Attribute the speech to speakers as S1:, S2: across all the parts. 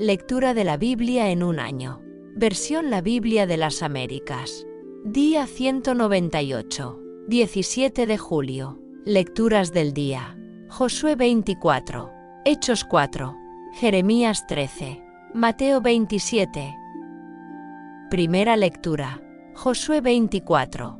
S1: Lectura de la Biblia en un año. Versión La Biblia de las Américas. Día 198. 17 de julio. Lecturas del día. Josué 24. Hechos 4. Jeremías 13. Mateo 27. Primera lectura. Josué 24.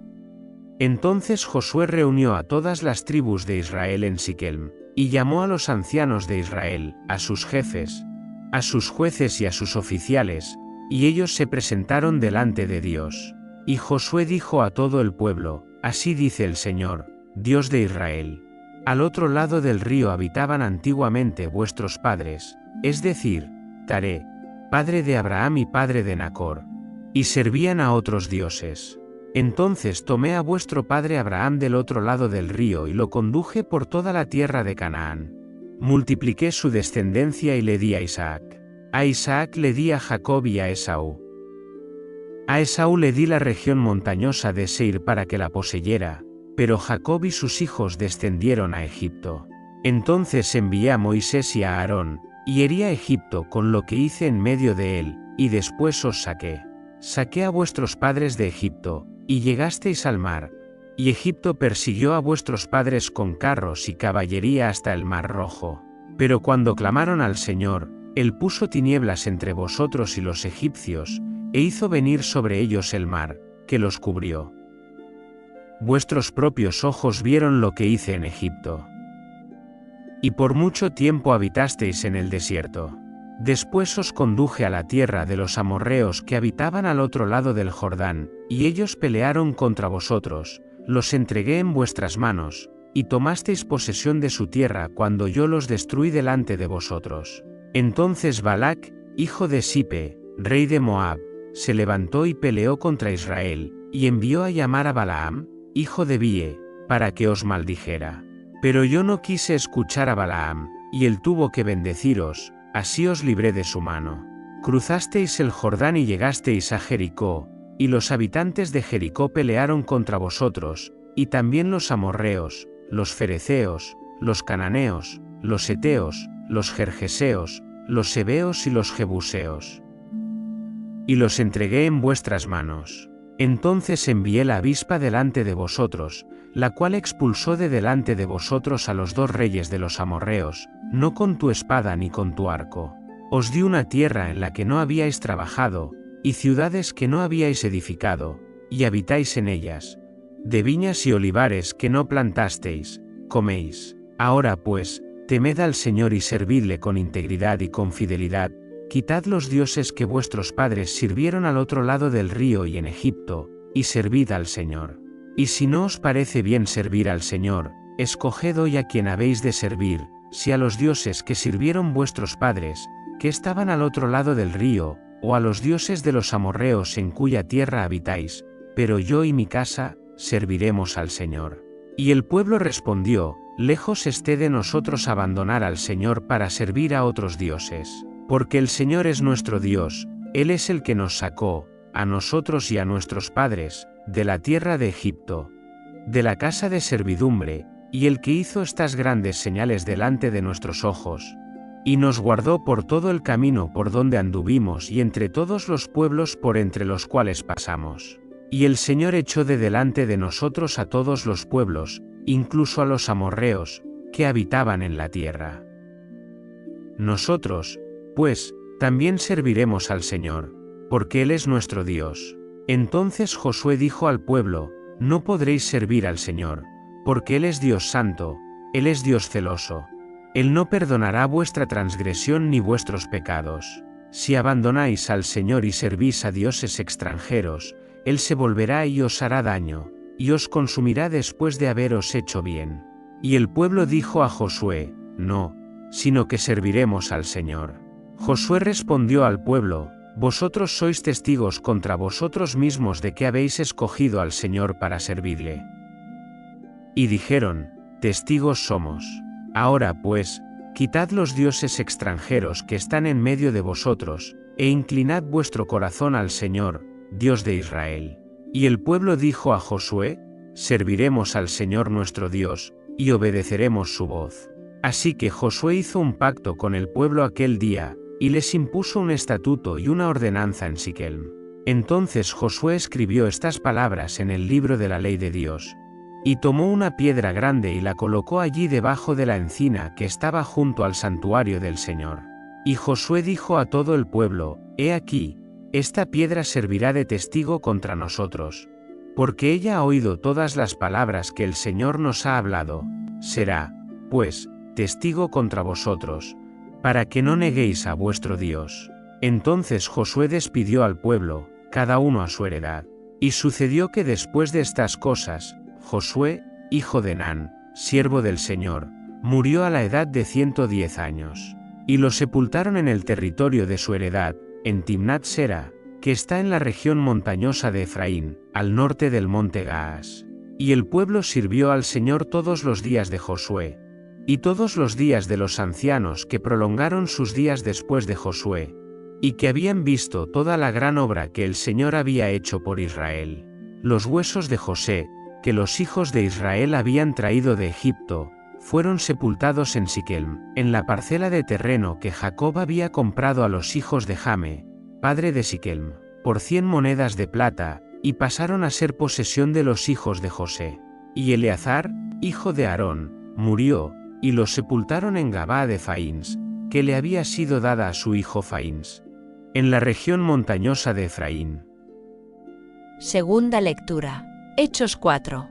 S2: Entonces Josué reunió a todas las tribus de Israel en Siquem, y llamó a los ancianos de Israel, a sus jefes, a sus jueces y a sus oficiales, y ellos se presentaron delante de Dios. Y Josué dijo a todo el pueblo: Así dice el Señor, Dios de Israel: Al otro lado del río habitaban antiguamente vuestros padres, es decir, Taré, padre de Abraham y padre de Nacor, y servían a otros dioses. Entonces tomé a vuestro padre Abraham del otro lado del río y lo conduje por toda la tierra de Canaán. Multipliqué su descendencia y le di a Isaac. A Isaac le di a Jacob y a Esaú. A Esaú le di la región montañosa de Seir para que la poseyera, pero Jacob y sus hijos descendieron a Egipto. Entonces envié a Moisés y a Aarón, y herí a Egipto con lo que hice en medio de él, y después os saqué. Saqué a vuestros padres de Egipto, y llegasteis al mar, y Egipto persiguió a vuestros padres con carros y caballería hasta el mar Rojo. Pero cuando clamaron al Señor, Él puso tinieblas entre vosotros y los egipcios, e hizo venir sobre ellos el mar, que los cubrió. Vuestros propios ojos vieron lo que hice en Egipto. Y por mucho tiempo habitasteis en el desierto. Después os conduje a la tierra de los amorreos que habitaban al otro lado del Jordán, y ellos pelearon contra vosotros, los entregué en vuestras manos, y tomasteis posesión de su tierra cuando yo los destruí delante de vosotros. Entonces Balac, hijo de Sipe, rey de Moab, se levantó y peleó contra Israel, y envió a llamar a Balaam, hijo de Bie, para que os maldijera. Pero yo no quise escuchar a Balaam, y él tuvo que bendeciros. Así os libré de su mano. Cruzasteis el Jordán y llegasteis a Jericó, y los habitantes de Jericó pelearon contra vosotros, y también los amorreos, los fereceos, los cananeos, los heteos, los gergeseos, los heveos y los jebuseos. Y los entregué en vuestras manos. Entonces envié la avispa delante de vosotros, la cual expulsó de delante de vosotros a los dos reyes de los amorreos, no con tu espada ni con tu arco. Os di una tierra en la que no habíais trabajado, y ciudades que no habíais edificado, y habitáis en ellas. De viñas y olivares que no plantasteis, coméis. Ahora pues, temed al Señor y servidle con integridad y con fidelidad. Quitad los dioses que vuestros padres sirvieron al otro lado del río y en Egipto, y servid al Señor. Y si no os parece bien servir al Señor, escoged hoy a quien habéis de servir, si a los dioses que sirvieron vuestros padres, que estaban al otro lado del río, o a los dioses de los amorreos en cuya tierra habitáis, pero yo y mi casa, serviremos al Señor. Y el pueblo respondió: Lejos esté de nosotros abandonar al Señor para servir a otros dioses. Porque el Señor es nuestro Dios, Él es el que nos sacó, a nosotros y a nuestros padres, de la tierra de Egipto, de la casa de servidumbre, y el que hizo estas grandes señales delante de nuestros ojos, y nos guardó por todo el camino por donde anduvimos y entre todos los pueblos por entre los cuales pasamos. Y el Señor echó de delante de nosotros a todos los pueblos, incluso a los amorreos, que habitaban en la tierra. Nosotros, pues, también serviremos al Señor, porque Él es nuestro Dios. Entonces Josué dijo al pueblo: No podréis servir al Señor, porque Él es Dios santo, Él es Dios celoso. Él no perdonará vuestra transgresión ni vuestros pecados. Si abandonáis al Señor y servís a dioses extranjeros, Él se volverá y os hará daño, y os consumirá después de haberos hecho bien. Y el pueblo dijo a Josué: No, sino que serviremos al Señor. Josué respondió al pueblo: Vosotros sois testigos contra vosotros mismos de que habéis escogido al Señor para servirle. Y dijeron: Testigos somos. Ahora pues, quitad los dioses extranjeros que están en medio de vosotros, e inclinad vuestro corazón al Señor, Dios de Israel. Y el pueblo dijo a Josué: Serviremos al Señor nuestro Dios, y obedeceremos su voz. Así que Josué hizo un pacto con el pueblo aquel día, y les impuso un estatuto y una ordenanza en Siquelm. Entonces Josué escribió estas palabras en el libro de la ley de Dios, y tomó una piedra grande y la colocó allí debajo de la encina que estaba junto al santuario del Señor. Y Josué dijo a todo el pueblo: He aquí, esta piedra servirá de testigo contra nosotros, porque ella ha oído todas las palabras que el Señor nos ha hablado. Será, pues, testigo contra vosotros, para que no neguéis a vuestro Dios. Entonces Josué despidió al pueblo, cada uno a su heredad. Y sucedió que después de estas cosas, Josué, hijo de Nun, siervo del Señor, murió a la edad de 110 años. Y lo sepultaron en el territorio de su heredad, en Timnat Sera, que está en la región montañosa de Efraín, al norte del monte Gaas. Y el pueblo sirvió al Señor todos los días de Josué, y todos los días de los ancianos que prolongaron sus días después de Josué, y que habían visto toda la gran obra que el Señor había hecho por Israel. Los huesos de José, que los hijos de Israel habían traído de Egipto, fueron sepultados en Siquelm, en la parcela de terreno que Jacob había comprado a los hijos de Jame, padre de Siquelm, por 100 monedas de plata, y pasaron a ser posesión de los hijos de José. Y Eleazar, hijo de Aarón, murió, y los sepultaron en Gabaa de Faíns, que le había sido dada a su hijo Faíns, en la región montañosa de Efraín.
S1: Segunda lectura. Hechos 4.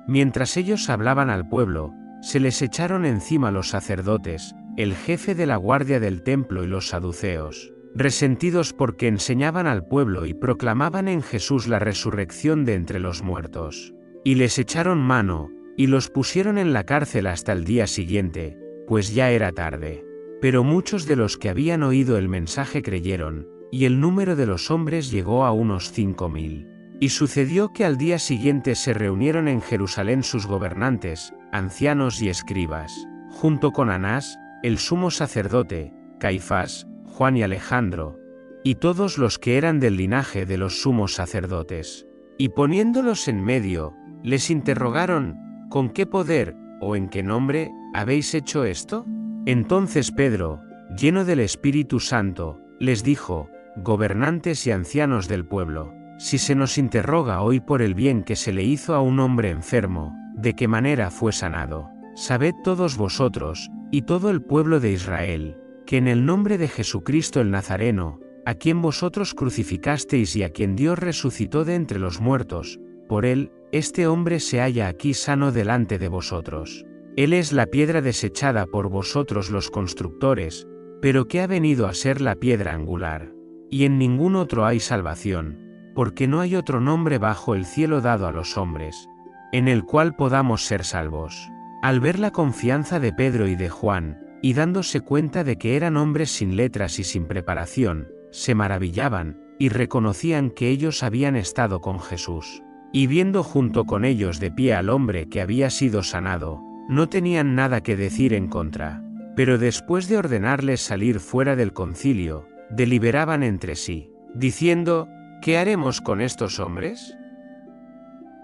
S2: Mientras ellos hablaban al pueblo, se les echaron encima los sacerdotes, el jefe de la guardia del templo y los saduceos, resentidos porque enseñaban al pueblo y proclamaban en Jesús la resurrección de entre los muertos. Y les echaron mano, y los pusieron en la cárcel hasta el día siguiente, pues ya era tarde. Pero muchos de los que habían oído el mensaje creyeron, y el número de los hombres llegó a unos 5000. Y sucedió que al día siguiente se reunieron en Jerusalén sus gobernantes, ancianos y escribas, junto con Anás, el sumo sacerdote, Caifás, Juan y Alejandro, y todos los que eran del linaje de los sumos sacerdotes. Y poniéndolos en medio, les interrogaron: ¿con qué poder, o en qué nombre, habéis hecho esto? Entonces Pedro, lleno del Espíritu Santo, les dijo: Gobernantes y ancianos del pueblo, si se nos interroga hoy por el bien que se le hizo a un hombre enfermo, de qué manera fue sanado, sabed todos vosotros, y todo el pueblo de Israel, que en el nombre de Jesucristo el Nazareno, a quien vosotros crucificasteis y a quien Dios resucitó de entre los muertos, por él, este hombre se halla aquí sano delante de vosotros. Él es la piedra desechada por vosotros los constructores, pero que ha venido a ser la piedra angular. Y en ningún otro hay salvación, porque no hay otro nombre bajo el cielo dado a los hombres, en el cual podamos ser salvos. Al ver la confianza de Pedro y de Juan, y dándose cuenta de que eran hombres sin letras y sin preparación, se maravillaban, y reconocían que ellos habían estado con Jesús. Y viendo junto con ellos de pie al hombre que había sido sanado, no tenían nada que decir en contra. Pero después de ordenarles salir fuera del concilio, deliberaban entre sí, diciendo: ¿qué haremos con estos hombres?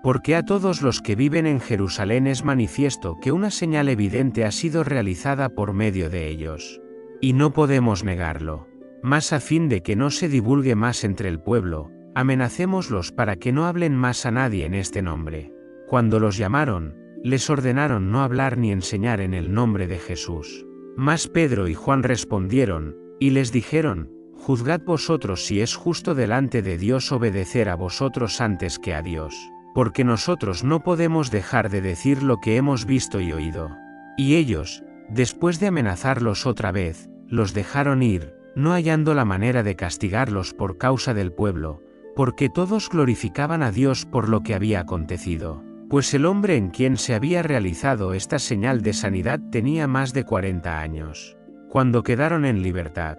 S2: Porque a todos los que viven en Jerusalén es manifiesto que una señal evidente ha sido realizada por medio de ellos. Y no podemos negarlo. Mas a fin de que no se divulgue más entre el pueblo, amenacémoslos para que no hablen más a nadie en este nombre. Cuando los llamaron, les ordenaron no hablar ni enseñar en el nombre de Jesús. Mas Pedro y Juan respondieron, y les dijeron: juzgad vosotros si es justo delante de Dios obedecer a vosotros antes que a Dios, porque nosotros no podemos dejar de decir lo que hemos visto y oído. Y ellos, después de amenazarlos otra vez, los dejaron ir, no hallando la manera de castigarlos por causa del pueblo, porque todos glorificaban a Dios por lo que había acontecido. Pues el hombre en quien se había realizado esta señal de sanidad tenía más de 40 años. Cuando quedaron en libertad,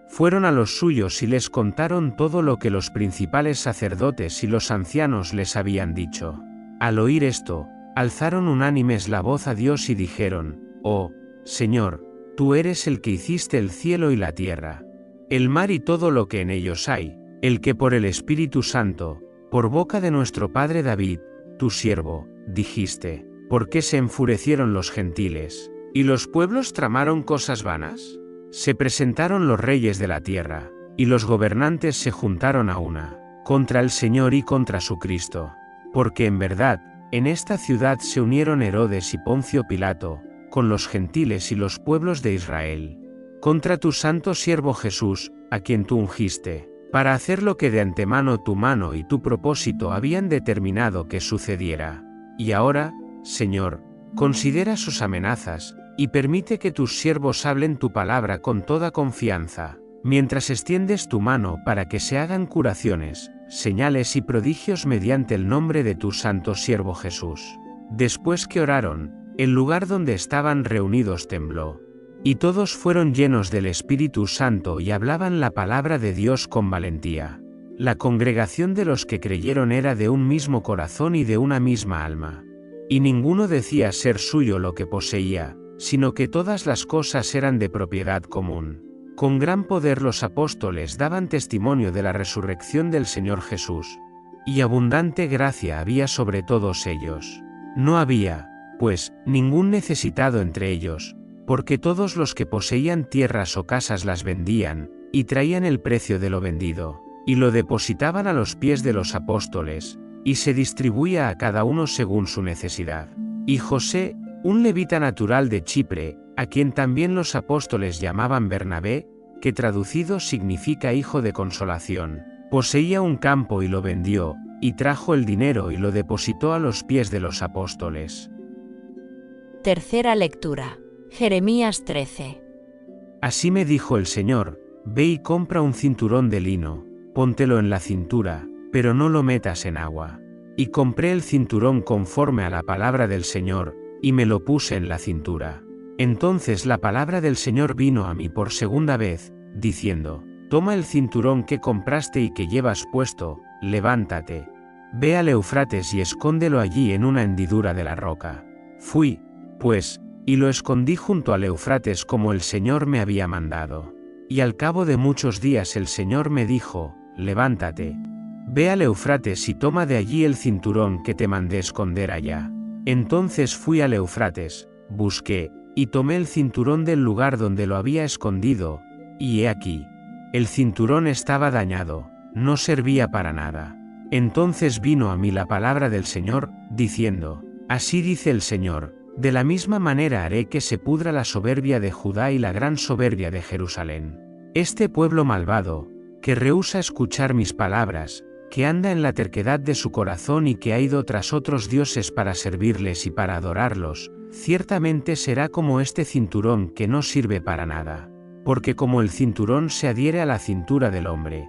S2: fueron a los suyos y les contaron todo lo que los principales sacerdotes y los ancianos les habían dicho. Al oír esto, alzaron unánimes la voz a Dios y dijeron: Oh, Señor, tú eres el que hiciste el cielo y la tierra, el mar y todo lo que en ellos hay, el que por el Espíritu Santo, por boca de nuestro padre David, tu siervo, dijiste: ¿por qué se enfurecieron los gentiles, y los pueblos tramaron cosas vanas? Se presentaron los reyes de la tierra, y los gobernantes se juntaron a una, contra el Señor y contra su Cristo. Porque en verdad, en esta ciudad se unieron Herodes y Poncio Pilato, con los gentiles y los pueblos de Israel, contra tu santo siervo Jesús, a quien tú ungiste, para hacer lo que de antemano tu mano y tu propósito habían determinado que sucediera. Y ahora, Señor, considera sus amenazas, y permite que tus siervos hablen tu palabra con toda confianza, mientras extiendes tu mano para que se hagan curaciones, señales y prodigios mediante el nombre de tu santo siervo Jesús. Después que oraron, el lugar donde estaban reunidos tembló, y todos fueron llenos del Espíritu Santo y hablaban la palabra de Dios con valentía. La congregación de los que creyeron era de un mismo corazón y de una misma alma. Y ninguno decía ser suyo lo que poseía, sino que todas las cosas eran de propiedad común. Con gran poder los apóstoles daban testimonio de la resurrección del Señor Jesús, y abundante gracia había sobre todos ellos. No había, pues, ningún necesitado entre ellos, porque todos los que poseían tierras o casas las vendían, y traían el precio de lo vendido, y lo depositaban a los pies de los apóstoles, y se distribuía a cada uno según su necesidad. Y José, un levita natural de Chipre, a quien también los apóstoles llamaban Bernabé, que traducido significa hijo de consolación, poseía un campo y lo vendió, y trajo el dinero y lo depositó a los pies de los apóstoles.
S1: Tercera lectura. Jeremías 13.
S2: Así me dijo el Señor, ve y compra un cinturón de lino, póntelo en la cintura, pero no lo metas en agua. Y compré el cinturón conforme a la palabra del Señor, y me lo puse en la cintura. Entonces la palabra del Señor vino a mí por segunda vez, diciendo, toma el cinturón que compraste y que llevas puesto, levántate, ve al Eufrates y escóndelo allí en una hendidura de la roca. Fui, pues, y lo escondí junto al Eufrates como el Señor me había mandado. Y al cabo de muchos días el Señor me dijo, levántate, ve al Eufrates y toma de allí el cinturón que te mandé esconder allá. Entonces fui al Eufrates, busqué, y tomé el cinturón del lugar donde lo había escondido, y he aquí, el cinturón estaba dañado, no servía para nada. Entonces vino a mí la palabra del Señor, diciendo, así dice el Señor, de la misma manera haré que se pudra la soberbia de Judá y la gran soberbia de Jerusalén. Este pueblo malvado, que rehúsa escuchar mis palabras, que anda en la terquedad de su corazón y que ha ido tras otros dioses para servirles y para adorarlos, ciertamente será como este cinturón que no sirve para nada, porque como el cinturón se adhiere a la cintura del hombre,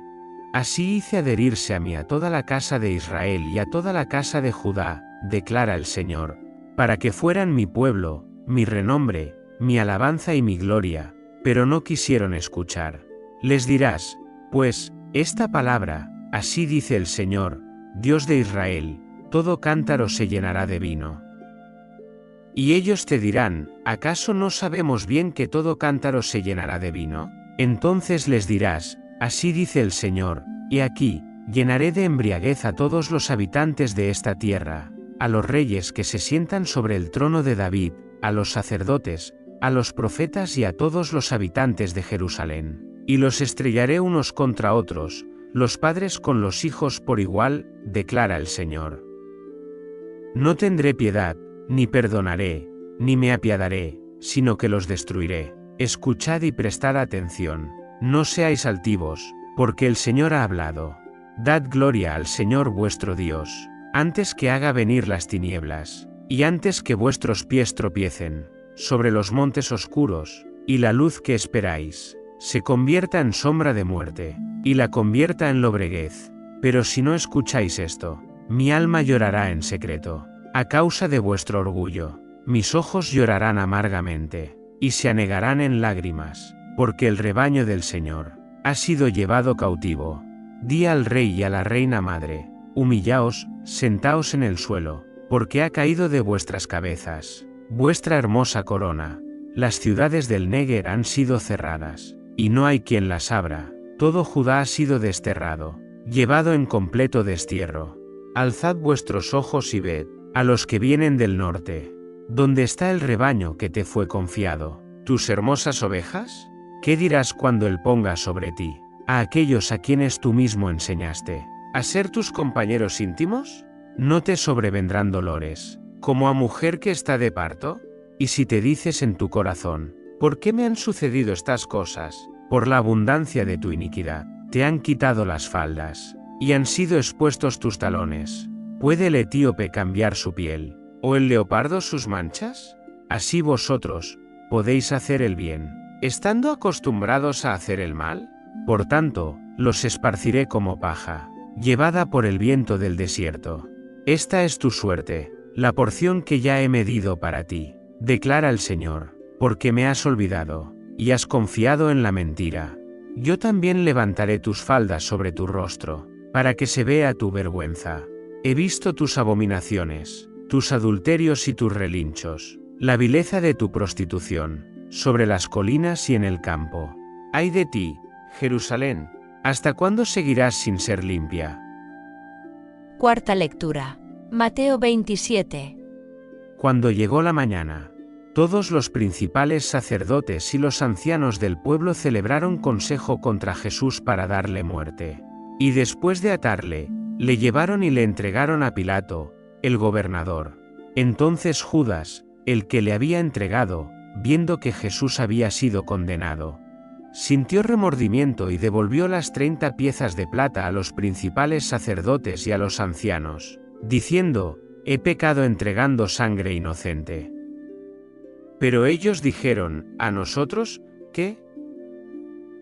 S2: así hice adherirse a mí a toda la casa de Israel y a toda la casa de Judá, declara el Señor, para que fueran mi pueblo, mi renombre, mi alabanza y mi gloria, pero no quisieron escuchar. Les dirás, pues, esta palabra, así dice el Señor, Dios de Israel, todo cántaro se llenará de vino. Y ellos te dirán, ¿acaso no sabemos bien que todo cántaro se llenará de vino? Entonces les dirás, así dice el Señor, he aquí, llenaré de embriaguez a todos los habitantes de esta tierra, a los reyes que se sientan sobre el trono de David, a los sacerdotes, a los profetas y a todos los habitantes de Jerusalén. Y los estrellaré unos contra otros, los padres con los hijos por igual, declara el Señor. No tendré piedad, ni perdonaré, ni me apiadaré, sino que los destruiré. Escuchad y prestad atención, no seáis altivos, porque el Señor ha hablado. Dad gloria al Señor vuestro Dios, antes que haga venir las tinieblas, y antes que vuestros pies tropiecen, sobre los montes oscuros, y la luz que esperáis, se convierta en sombra de muerte, y la convierta en lobreguez. Pero si no escucháis esto, mi alma llorará en secreto, a causa de vuestro orgullo, mis ojos llorarán amargamente, y se anegarán en lágrimas, porque el rebaño del Señor ha sido llevado cautivo. Di al rey y a la reina madre, humillaos, sentaos en el suelo, porque ha caído de vuestras cabezas vuestra hermosa corona. Las ciudades del Néguer han sido cerradas, y no hay quien las abra. Todo Judá ha sido desterrado, llevado en completo destierro. Alzad vuestros ojos y ved, a los que vienen del norte. ¿Dónde está el rebaño que te fue confiado? ¿Tus hermosas ovejas? ¿Qué dirás cuando él ponga sobre ti a aquellos a quienes tú mismo enseñaste a ser tus compañeros íntimos? ¿No te sobrevendrán dolores, como a mujer que está de parto? Y si te dices en tu corazón, ¿por qué me han sucedido estas cosas? Por la abundancia de tu iniquidad, te han quitado las faldas, y han sido expuestos tus talones. ¿Puede el etíope cambiar su piel, o el leopardo sus manchas? Así vosotros podéis hacer el bien, estando acostumbrados a hacer el mal. Por tanto, los esparciré como paja, llevada por el viento del desierto. Esta es tu suerte, la porción que ya he medido para ti, declara el Señor, porque me has olvidado, y has confiado en la mentira. Yo también levantaré tus faldas sobre tu rostro, para que se vea tu vergüenza. He visto tus abominaciones, tus adulterios y tus relinchos, la vileza de tu prostitución, sobre las colinas y en el campo. ¡Ay de ti, Jerusalén! ¿Hasta cuándo seguirás sin ser limpia?
S1: Cuarta lectura. Mateo 27.
S2: Cuando llegó la mañana, todos los principales sacerdotes y los ancianos del pueblo celebraron consejo contra Jesús para darle muerte. Y después de atarle, le llevaron y le entregaron a Pilato, el gobernador. Entonces Judas, el que le había entregado, viendo que Jesús había sido condenado, sintió remordimiento y devolvió las 30 piezas de plata a los principales sacerdotes y a los ancianos, diciendo: «He pecado entregando sangre inocente». Pero ellos dijeron: «¿A nosotros qué?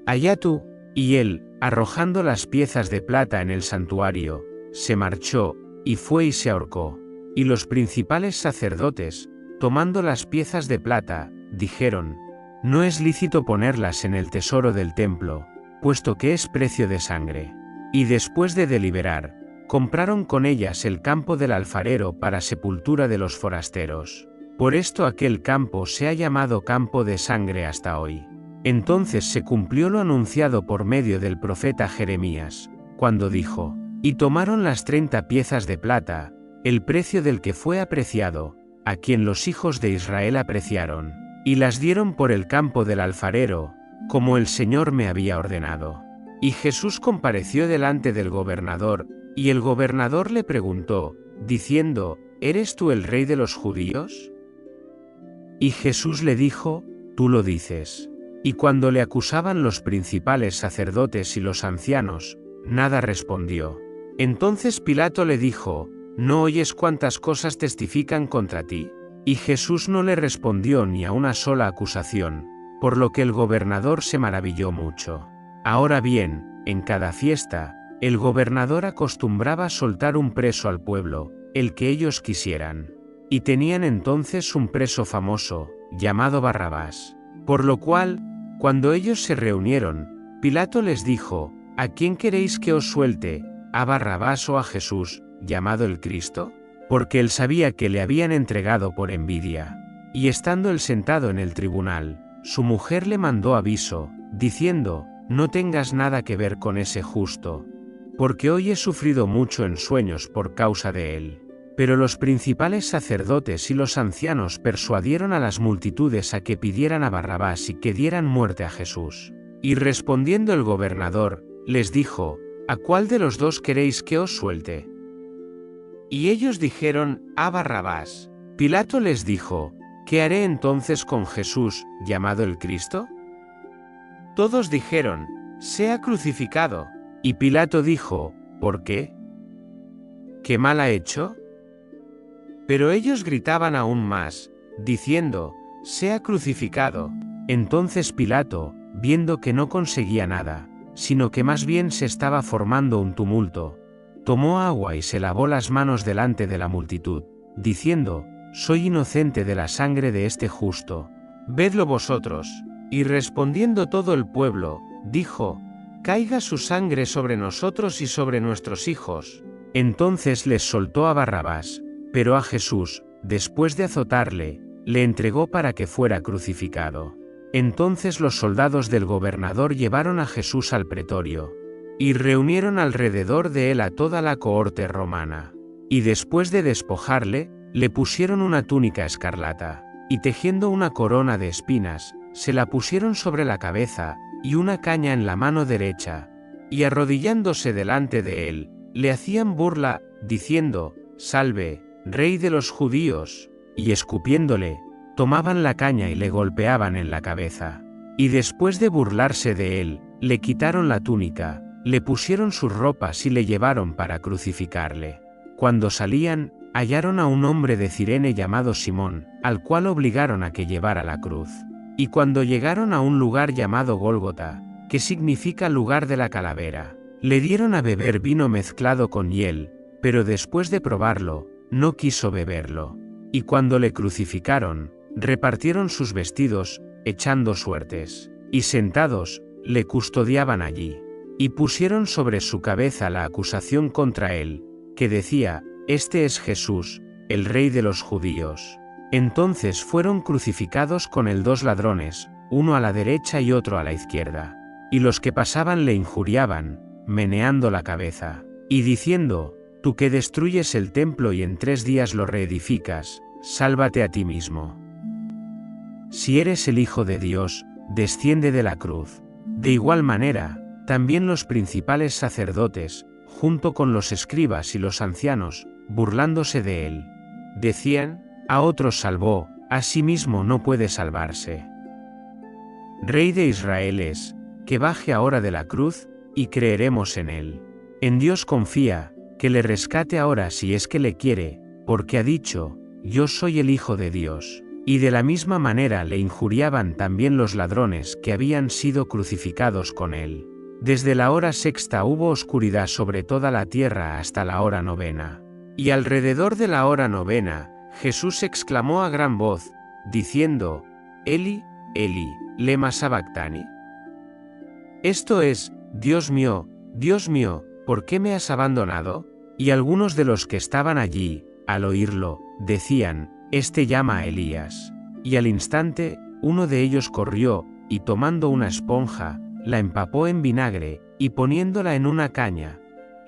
S2: Allá tú». Y él, arrojando las piezas de plata en el santuario, se marchó, y fue y se ahorcó. Y los principales sacerdotes, tomando las piezas de plata, dijeron: «No es lícito ponerlas en el tesoro del templo, puesto que es precio de sangre». Y después de deliberar, compraron con ellas el campo del alfarero para sepultura de los forasteros. Por esto aquel campo se ha llamado campo de sangre hasta hoy. Entonces se cumplió lo anunciado por medio del profeta Jeremías, cuando dijo: «Y tomaron las 30 piezas de plata, el precio del que fue apreciado, a quien los hijos de Israel apreciaron, y las dieron por el campo del alfarero, como el Señor me había ordenado». Y Jesús compareció delante del gobernador, y el gobernador le preguntó, diciendo: «¿Eres tú el rey de los judíos?». Y Jesús le dijo: «Tú lo dices». Y cuando le acusaban los principales sacerdotes y los ancianos, nada respondió. Entonces Pilato le dijo: «¿No oyes cuántas cosas testifican contra ti?». Y Jesús no le respondió ni a una sola acusación, por lo que el gobernador se maravilló mucho. Ahora bien, en cada fiesta, el gobernador acostumbraba soltar un preso al pueblo, el que ellos quisieran. Y tenían entonces un preso famoso, llamado Barrabás. Por lo cual, cuando ellos se reunieron, Pilato les dijo: «¿A quién queréis que os suelte, a Barrabás o a Jesús, llamado el Cristo?». Porque él sabía que le habían entregado por envidia. Y estando él sentado en el tribunal, su mujer le mandó aviso, diciendo: «No tengas nada que ver con ese justo, porque hoy he sufrido mucho en sueños por causa de él». Pero los principales sacerdotes y los ancianos persuadieron a las multitudes a que pidieran a Barrabás y que dieran muerte a Jesús. Y respondiendo el gobernador, les dijo: «¿A cuál de los dos queréis que os suelte?». Y ellos dijeron: «A Barrabás». Pilato les dijo: «¿Qué haré entonces con Jesús, llamado el Cristo?». Todos dijeron: «Sea crucificado». Y Pilato dijo: «¿Por qué? ¿Qué mal ha hecho?». Pero ellos gritaban aún más, diciendo: «Sea crucificado». Entonces Pilato, viendo que no conseguía nada, sino que más bien se estaba formando un tumulto, tomó agua y se lavó las manos delante de la multitud, diciendo: «Soy inocente de la sangre de este justo, vedlo vosotros». Y respondiendo todo el pueblo, dijo: «Caiga su sangre sobre nosotros y sobre nuestros hijos». Entonces les soltó a Barrabás, pero a Jesús, después de azotarle, le entregó para que fuera crucificado. Entonces los soldados del gobernador llevaron a Jesús al pretorio, y reunieron alrededor de él a toda la cohorte romana. Y después de despojarle, le pusieron una túnica escarlata, y tejiendo una corona de espinas, se la pusieron sobre la cabeza, y una caña en la mano derecha, y arrodillándose delante de él, le hacían burla, diciendo: «Salve, Rey de los judíos», y escupiéndole, tomaban la caña y le golpeaban en la cabeza. Y después de burlarse de él, le quitaron la túnica, le pusieron sus ropas y le llevaron para crucificarle. Cuando salían, hallaron a un hombre de Cirene llamado Simón, al cual obligaron a que llevara la cruz. Y cuando llegaron a un lugar llamado Gólgota, que significa lugar de la calavera, le dieron a beber vino mezclado con hiel, pero después de probarlo, no quiso beberlo. Y cuando le crucificaron, repartieron sus vestidos, echando suertes, y sentados, le custodiaban allí. Y pusieron sobre su cabeza la acusación contra él, que decía: «Este es Jesús, el Rey de los judíos». Entonces fueron crucificados con él 2 ladrones, uno a la derecha y otro a la izquierda. Y los que pasaban le injuriaban, meneando la cabeza, y diciendo: «Tú que destruyes el templo y en 3 días lo reedificas, sálvate a ti mismo. Si eres el Hijo de Dios, desciende de la cruz». De igual manera, también los principales sacerdotes, junto con los escribas y los ancianos, burlándose de él, decían: «A otros salvó, a sí mismo no puede salvarse. Rey de Israel es, que baje ahora de la cruz, y creeremos en él. En Dios confía, que le rescate ahora si es que le quiere, porque ha dicho: yo soy el Hijo de Dios». Y de la misma manera le injuriaban también los ladrones que habían sido crucificados con él. Desde la hora 6 hubo oscuridad sobre toda la tierra hasta la hora 9. Y alrededor de la hora 9, Jesús exclamó a gran voz, diciendo: «Eli, Eli, lema sabactani». Esto es: Dios mío, ¿por qué me has abandonado? Y algunos de los que estaban allí, al oírlo, decían: «Este llama a Elías». Y al instante, uno de ellos corrió, y tomando una esponja, la empapó en vinagre, y poniéndola en una caña,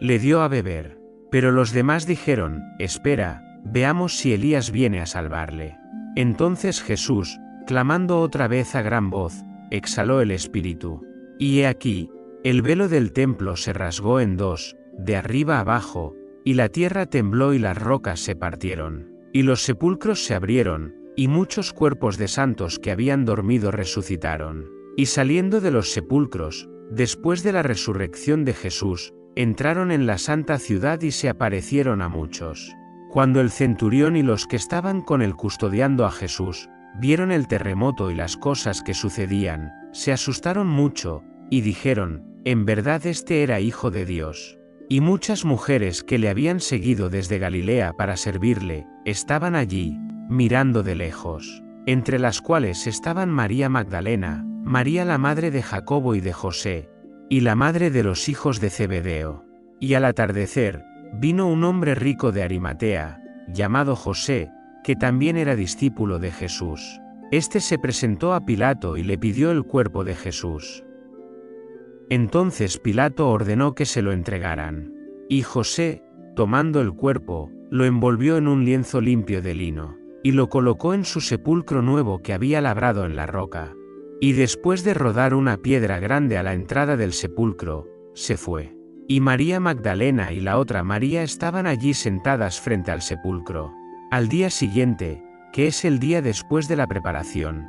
S2: le dio a beber. Pero los demás dijeron: «Espera, veamos si Elías viene a salvarle». Entonces Jesús, clamando otra vez a gran voz, exhaló el espíritu. Y he aquí, el velo del templo se rasgó en 2, de arriba abajo, y la tierra tembló y las rocas se partieron. Y los sepulcros se abrieron, y muchos cuerpos de santos que habían dormido resucitaron. Y saliendo de los sepulcros, después de la resurrección de Jesús, entraron en la santa ciudad y se aparecieron a muchos. Cuando el centurión y los que estaban con él custodiando a Jesús, vieron el terremoto y las cosas que sucedían, se asustaron mucho, y dijeron: «En verdad este era Hijo de Dios». Y muchas mujeres que le habían seguido desde Galilea para servirle, estaban allí, mirando de lejos, entre las cuales estaban María Magdalena, María la madre de Jacobo y de José, y la madre de los hijos de Zebedeo. Y al atardecer, vino un hombre rico de Arimatea, llamado José, que también era discípulo de Jesús. Este se presentó a Pilato y le pidió el cuerpo de Jesús. Entonces Pilato ordenó que se lo entregaran. Y José, tomando el cuerpo, lo envolvió en un lienzo limpio de lino, y lo colocó en su sepulcro nuevo que había labrado en la roca. Y después de rodar una piedra grande a la entrada del sepulcro, se fue. Y María Magdalena y la otra María estaban allí sentadas frente al sepulcro. Al día siguiente, que es el día después de la preparación,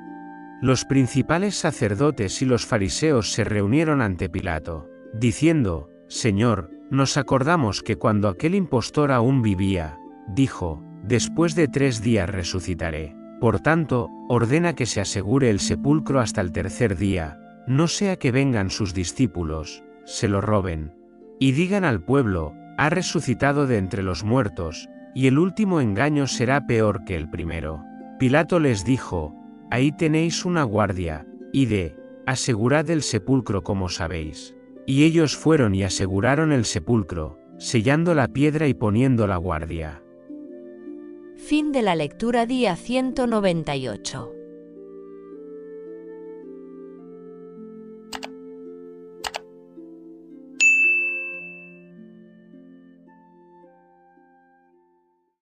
S2: los principales sacerdotes y los fariseos se reunieron ante Pilato, diciendo: «Señor, nos acordamos que cuando aquel impostor aún vivía, dijo: después de 3 días resucitaré. Por tanto, ordena que se asegure el sepulcro hasta el 3er día, no sea que vengan sus discípulos, se lo roben, y digan al pueblo: ha resucitado de entre los muertos, y el último engaño será peor que el primero». Pilato les dijo: «Ahí tenéis una guardia, id, asegurad el sepulcro como sabéis». Y ellos fueron y aseguraron el sepulcro, sellando la piedra y poniendo la guardia.
S1: Fin de la lectura día 198.